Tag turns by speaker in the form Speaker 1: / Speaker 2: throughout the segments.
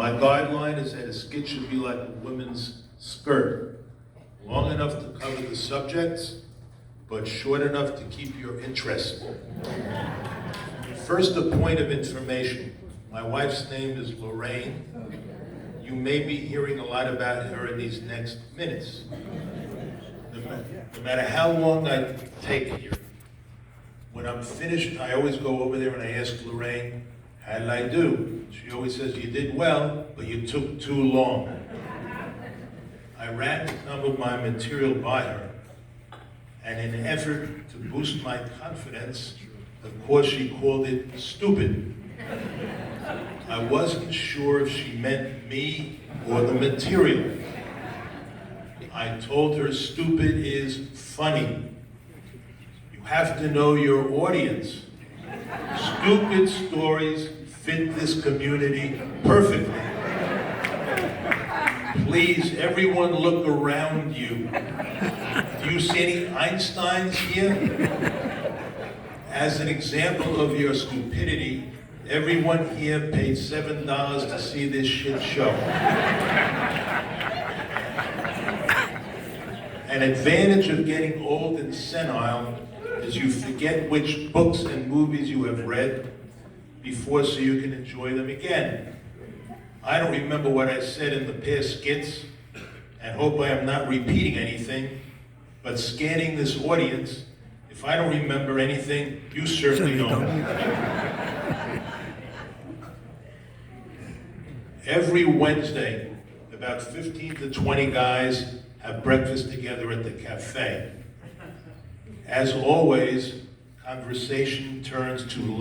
Speaker 1: My guideline is that a skit should be like a woman's skirt, long enough to cover the subjects, but short enough to keep your interest. First, a point of information. My wife's name is Lorraine. You may be hearing a lot about her in these next minutes. No matter how long I take here, when I'm finished, I always go over there and I ask Lorraine, how did I do? She always says, you did well, but you took too long. I ran some of my material by her, and in an effort to boost my confidence, of course she called it stupid. I wasn't sure if she meant me or the material. I told her stupid is funny. You have to know your audience. Stupid stories fit this community perfectly. Please, everyone look around you. Do you see any Einsteins here? As an example of your stupidity, everyone here paid $7 to see this shit show. An advantage of getting old and senile is you forget which books and movies you have read before so you can enjoy them again. I don't remember what I said in the past skits and hope I am not repeating anything, but scanning this audience, if I don't remember anything, you certainly don't. Every Wednesday, about 15 to 20 guys have breakfast together at the cafe. As always, conversation turns to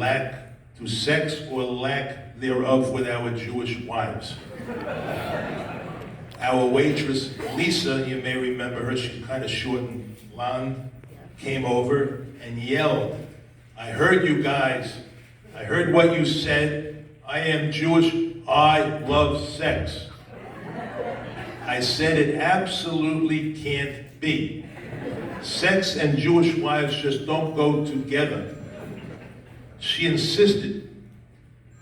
Speaker 1: sex or lack thereof with our Jewish wives. Our waitress, Lisa, you may remember her, she's kind of short and blonde, came over and yelled, I heard you guys, I heard what you said, I am Jewish, I love sex. I said it absolutely can't be. Sex and Jewish wives just don't go together. She insisted.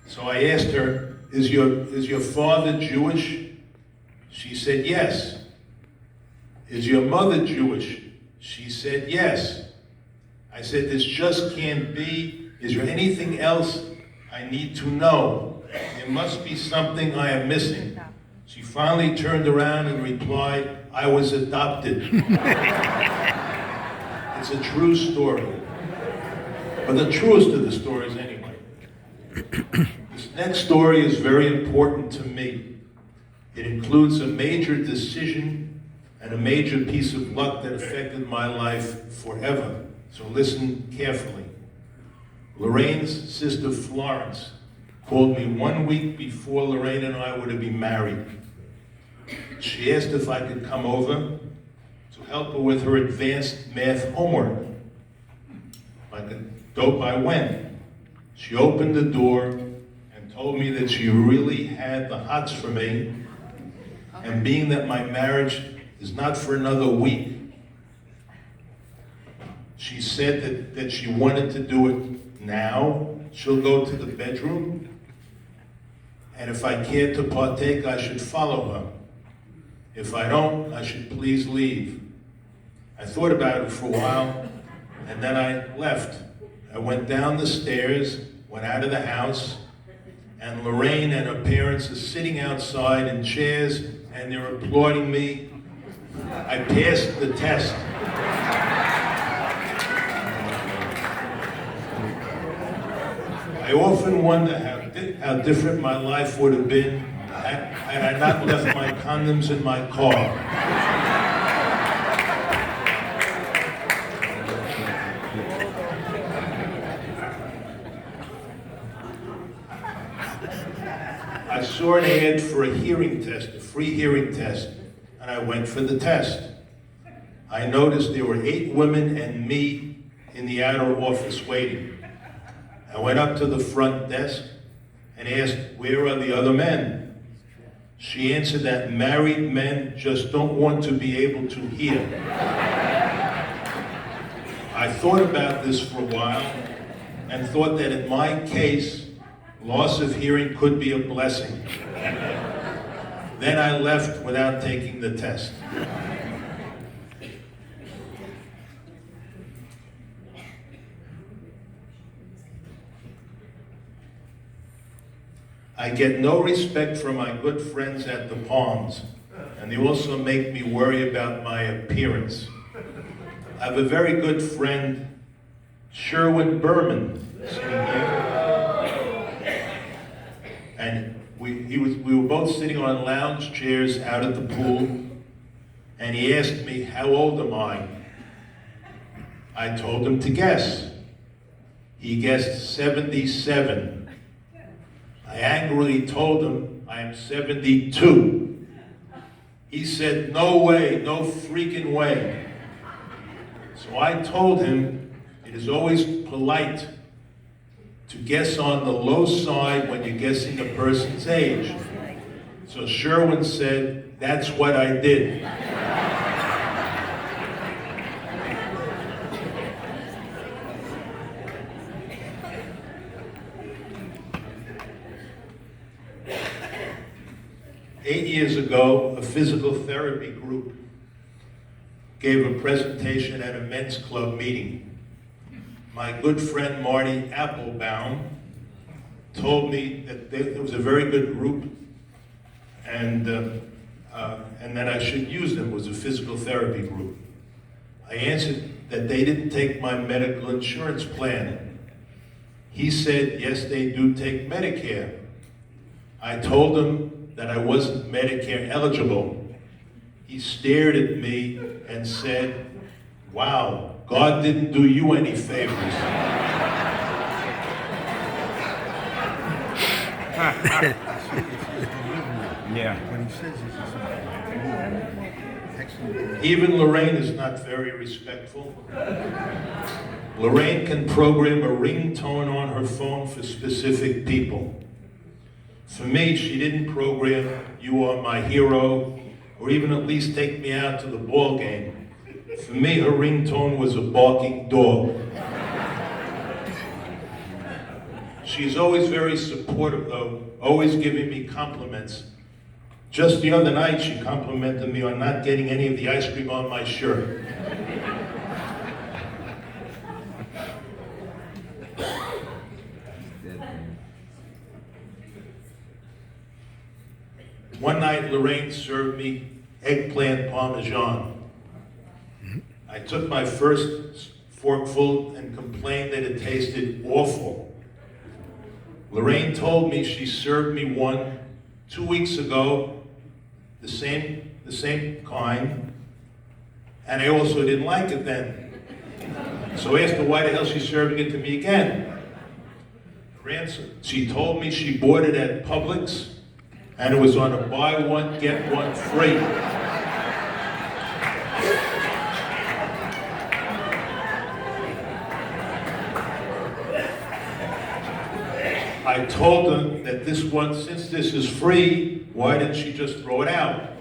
Speaker 1: So I asked her, is your father Jewish? She said yes. Is your mother Jewish? She said yes. I said, this just can't be. Is there anything else I need to know? There must be something I am missing. She finally turned around and replied, I was adopted. It's a true story. But the truest of the stories anyway. This next story is very important to me. It includes a major decision and a major piece of luck that affected my life forever. So listen carefully. Lorraine's sister Florence called me 1 week before Lorraine and I were to be married. She asked if I could come over to help her with her advanced math homework. If I could dope, I went. She opened the door and told me that she really had the hots for me, and being that my marriage is not for another week, she said that she wanted to do it now. She'll go to the bedroom, and if I cared to partake, I should follow her. If I don't, I should please leave. I thought about it for a while, and then I left. I went down the stairs, went out of the house, and Lorraine and her parents are sitting outside in chairs, and they're applauding me. I passed the test. I often wonder how different my life would have been had I not left my condoms in my car. I saw an ad for a hearing test, a free hearing test, and I went for the test. I noticed there were 8 women and me in the outer office waiting. I went up to the front desk and asked, where are the other men? She answered that married men just don't want to be able to hear. I thought about this for a while and thought that in my case, loss of hearing could be a blessing. Then I left without taking the test. I get no respect from my good friends at the Palms, and they also make me worry about my appearance. I have a very good friend, Sherwin Berman, sitting here. And we were both sitting on lounge chairs out at the pool, and he asked me, how old am I? I told him to guess. He guessed 77. I angrily told him I am 72. He said, no way, no freaking way. So I told him it is always polite to guess on the low side when you're guessing a person's age. So Sherwin said, that's what I did. Eight years ago, a physical therapy group gave a presentation at a men's club meeting. My good friend Marty Applebaum told me that there was a very good group and that I should use them. It was a physical therapy group. I answered that they didn't take my medical insurance plan. He said, yes, they do take Medicare. I told him that I wasn't Medicare eligible. He stared at me and said, wow, God didn't do you any favors.
Speaker 2: Yeah.
Speaker 1: Even Lorraine is not very respectful. Lorraine can program a ringtone on her phone for specific people. For me, she didn't program "You Are My Hero," or even at least take me out to the ball game. For me, her ringtone was a barking dog. She's always very supportive, though, always giving me compliments. Just the other night, she complimented me on not getting any of the ice cream on my shirt. One night, Lorraine served me eggplant parmesan. I took my first forkful and complained that it tasted awful. Lorraine told me she served me one 2 weeks ago, the same kind, and I also didn't like it then. So I asked her why the hell she's serving it to me again. She told me she bought it at Publix, and it was on a buy one, get one free. I told them that this one, since this is free, why didn't she just throw it out?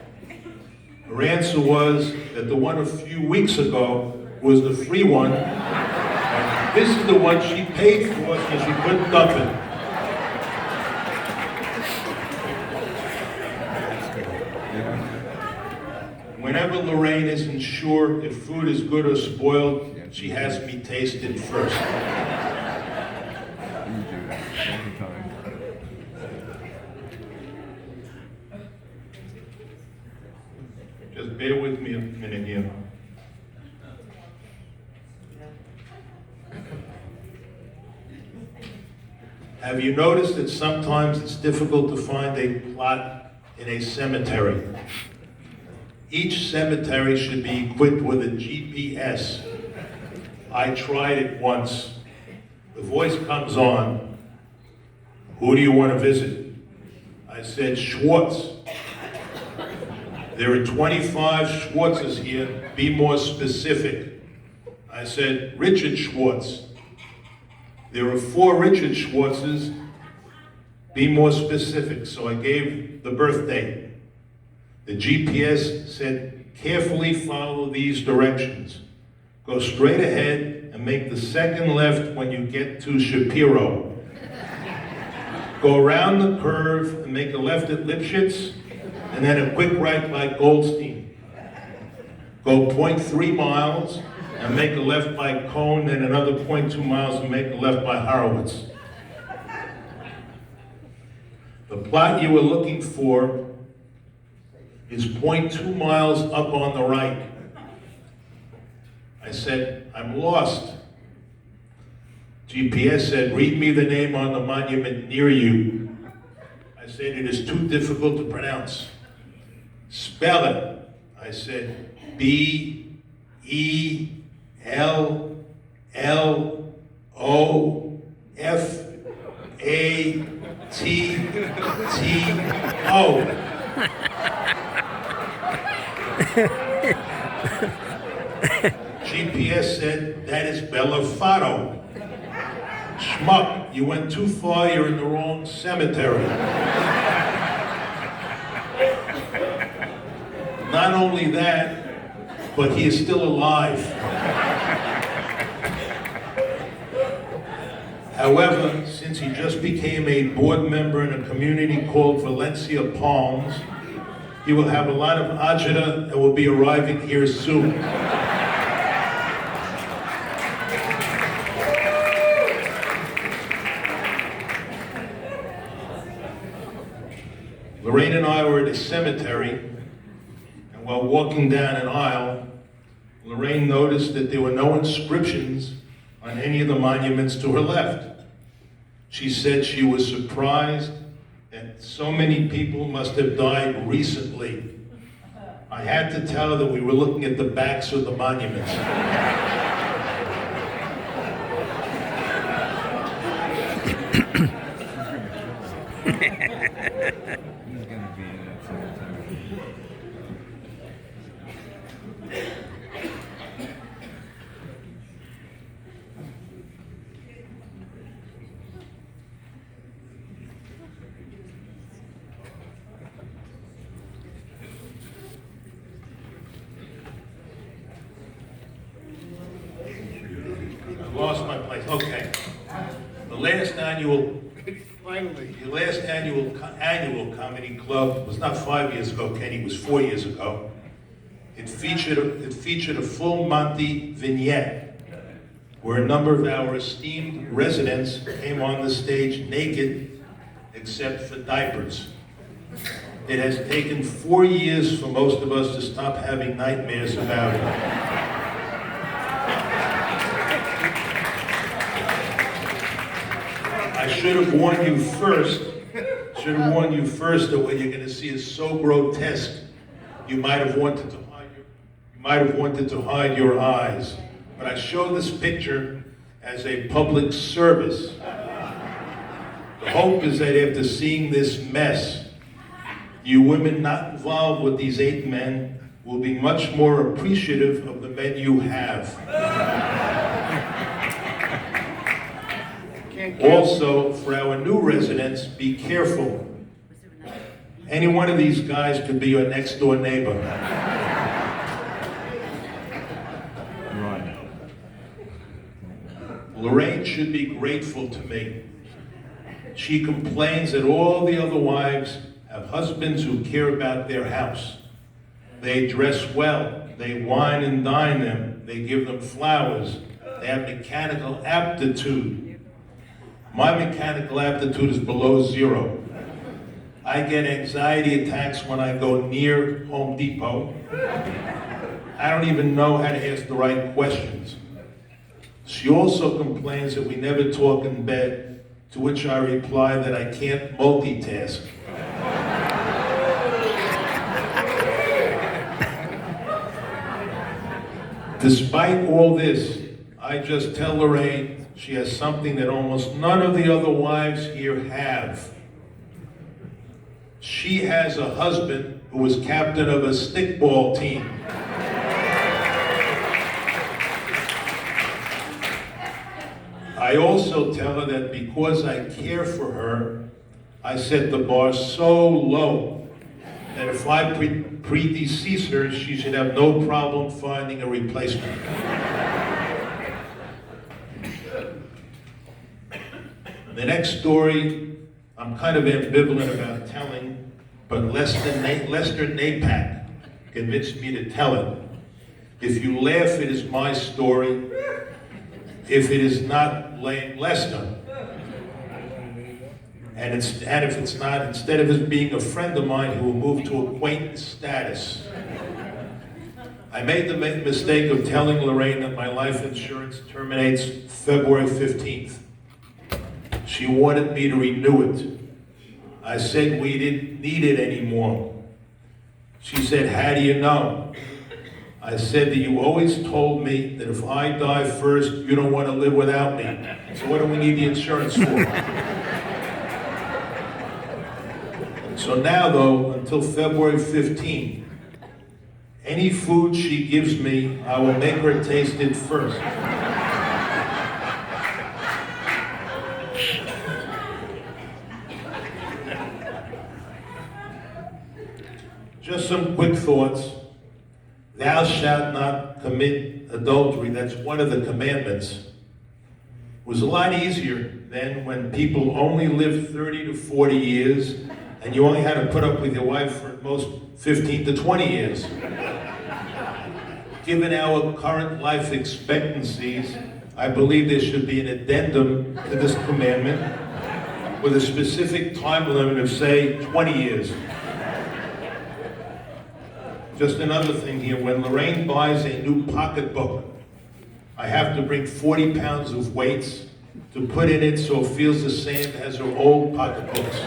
Speaker 1: Her answer was that the one a few weeks ago was the free one, and this is the one she paid for so she couldn't dump it. Whenever Lorraine isn't sure if food is good or spoiled, she has me taste it first. Just bear with me a minute here. Have you noticed that sometimes it's difficult to find a plot in a cemetery? Each cemetery should be equipped with a GPS. I tried it once. The voice comes on. Who do you want to visit? I said, Schwartz. There are 25 Schwartzes here. Be more specific. I said, Richard Schwartz. There are 4 Richard Schwartzes. Be more specific. So I gave the birth date. The GPS said, carefully follow these directions. Go straight ahead and make the second left when you get to Shapiro. Go around the curve and make a left at Lipschitz, and then a quick right by Goldstein. Go 0.3 miles and make a left by Cone, then another 0.2 miles and make a left by Horowitz. The plot you were looking for is 0.2 miles up on the right. I said, I'm lost. GPS said, read me the name on the monument near you. I said, it is too difficult to pronounce. Spell it. I said, B-E-L-L-O-F-A-T-T-O. GPS said, that is Bellafato. Schmuck, you went too far, you're in the wrong cemetery. Not only that, but he is still alive. However, since he just became a board member in a community called Valencia Palms, he will have a lot of agita and will be arriving here soon. Lorraine and I were at a cemetery, and while walking down an aisle, Lorraine noticed that there were no inscriptions on any of the monuments to her left. She said she was surprised that so many people must have died recently. I had to tell her that we were looking at the backs of the monuments. Lost my place. Okay. The last annual comedy club was not 5 years ago, Kenny, it was 4 years ago. It featured a full Monty vignette where a number of our esteemed residents came on the stage naked except for diapers. It has taken 4 years for most of us to stop having nightmares about it. I should have warned you first that what you're going to see is so grotesque, you might have wanted to hide your eyes. But I show this picture as a public service. The hope is that after seeing this mess, you women not involved with these 8 men will be much more appreciative of the men you have. Also, for our new residents, be careful. Any one of these guys could be your next door neighbor. Right. Lorraine should be grateful to me. She complains that all the other wives have husbands who care about their house. They dress well, they wine and dine them, they give them flowers, they have mechanical aptitude. My mechanical aptitude is below 0. I get anxiety attacks when I go near Home Depot. I don't even know how to ask the right questions. She also complains that we never talk in bed, to which I reply that I can't multitask. Despite all this, I just tell Lorraine she has something that almost none of the other wives here have. She has a husband who was captain of a stickball team. I also tell her that because I care for her, I set the bar so low that if I predecease her, she should have no problem finding a replacement. The next story, I'm kind of ambivalent about telling but Lester Napak convinced me to tell it. If you laugh, it is my story. If it is not, blame Lester. And if it's not, instead of his being a friend of mine, he will move to acquaintance status. I made the mistake of telling Lorraine that my life insurance terminates February 15th. She wanted me to renew it. I said we didn't need it anymore. She said, how do you know? I said that you always told me that if I die first, you don't want to live without me. So what do we need the insurance for? So now though, until February 15th, any food she gives me, I will make her taste it first. Just some quick thoughts. Thou shalt not commit adultery. That's one of the commandments. It was a lot easier then when people only lived 30 to 40 years and you only had to put up with your wife for at most 15 to 20 years. Given our current life expectancies, I believe there should be an addendum to this commandment with a specific time limit of, say, 20 years. Just another thing here, when Lorraine buys a new pocketbook, I have to bring 40 pounds of weights to put in it so it feels the same as her old pocketbooks.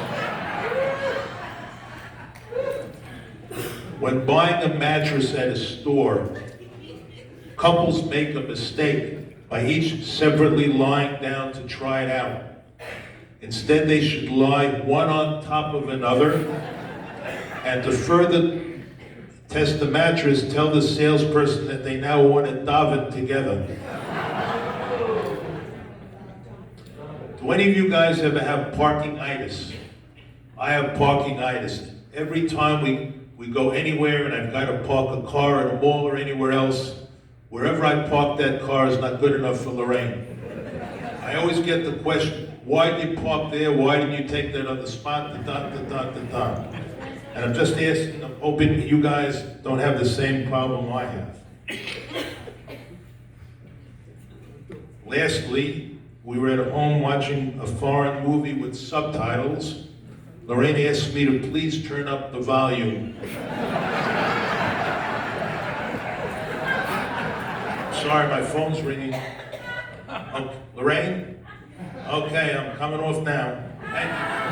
Speaker 1: When buying a mattress at a store, couples make a mistake by each separately lying down to try it out. Instead, they should lie one on top of another, and to further test the mattress, tell the salesperson that they now want to daven together. Do any of you guys ever have parking-itis? I have parking-itis. Every time we go anywhere and I've got to park a car at a mall or anywhere else, wherever I park that car is not good enough for Lorraine. I always get the question, why did you park there? Why didn't you take that other spot? And I'm just asking, I'm hoping that you guys don't have the same problem I have. Lastly, we were at home watching a foreign movie with subtitles. Lorraine asked me to please turn up the volume. Sorry, my phone's ringing. Oh, Lorraine? Okay, I'm coming off now. Thank you.